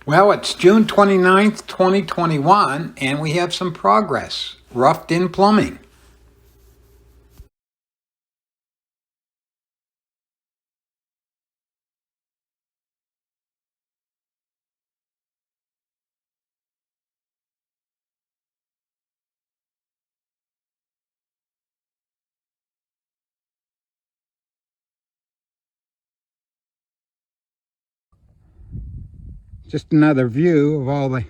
Well, it's June 29th, 2021, and we have some progress. Roughed in plumbing. Just another view of all the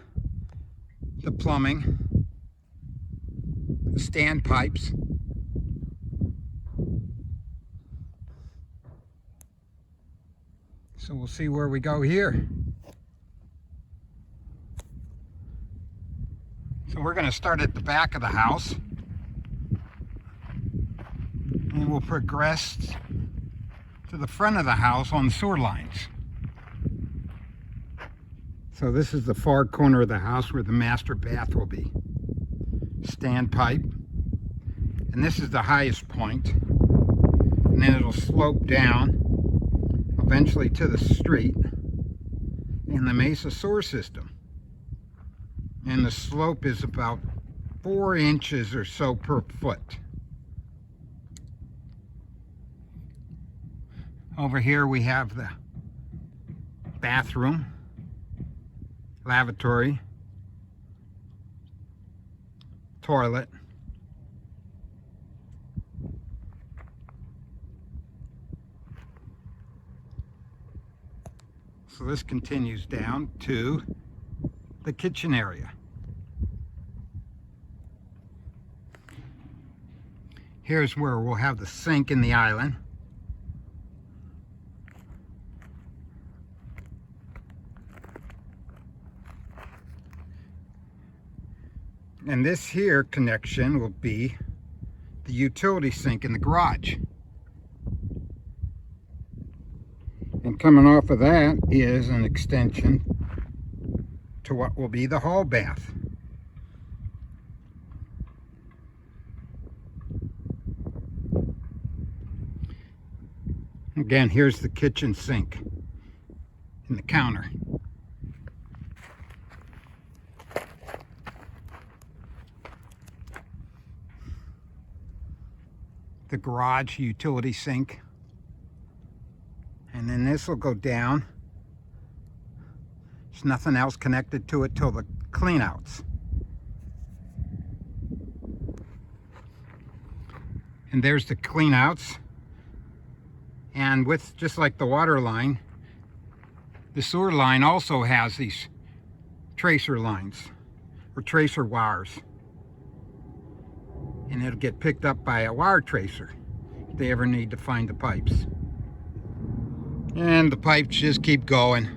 plumbing, the standpipes. So we'll see where we go here. So we're going to start at the back of the house, and we'll progress to the front of the house on sewer lines. So this is the far corner of the house where the master bath will be. Standpipe. And this is the highest point. And then it'll slope down eventually to the street and the Mesa sewer system. And the slope is about 4 inches or so per foot. Over here we have the bathroom, lavatory, toilet. So this continues down to the kitchen area. Here's where we'll have the sink in the island. And this here connection will be the utility sink in the garage. And coming off of that is an extension to what will be the hall bath. Again, here's the kitchen sink and the counter. The garage utility sink. And then this will go down. There's nothing else connected to it till the cleanouts. And there's the cleanouts. And with, just like the water line, the sewer line also has these tracer lines or tracer wires. And it'll get picked up by a wire tracer if they ever need to find the pipes. And the pipes just keep going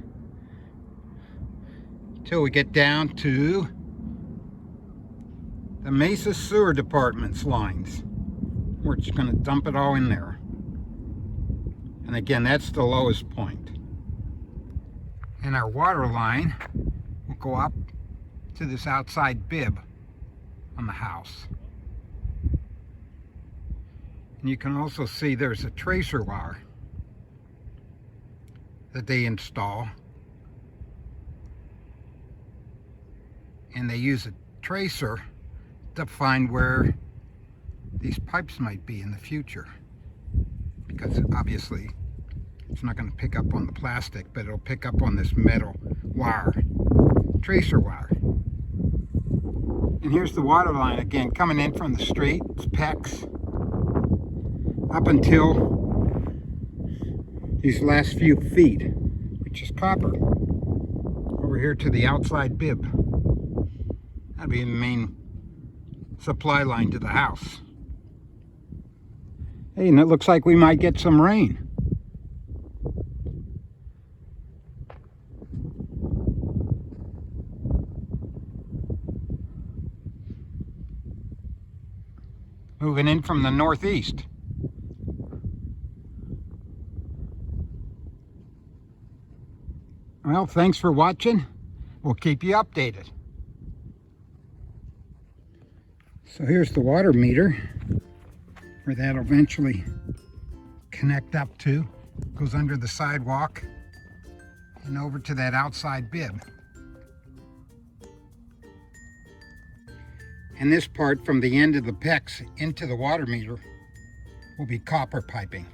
till we get down to the Mesa Sewer Department's lines. We're just going to dump it all in there. And again, that's the lowest point. And our water line will go up to this outside bib on the house. And you can also see there's a tracer wire that they install. And they use a tracer to find where these pipes might be in the future. Because obviously it's not going to pick up on the plastic, but it'll pick up on this metal wire, tracer wire. And here's the water line again coming in from the street. It's PEX. Up until these last few feet, which is copper, over here to the outside bib. That'd be the main supply line to the house. Hey, and it looks like we might get some rain. Moving in from the northeast. Well, thanks for watching. We'll keep you updated. So here's the water meter where that'll eventually connect up to. Goes under the sidewalk and over to that outside bib. And this part from the end of the PEX into the water meter will be copper piping.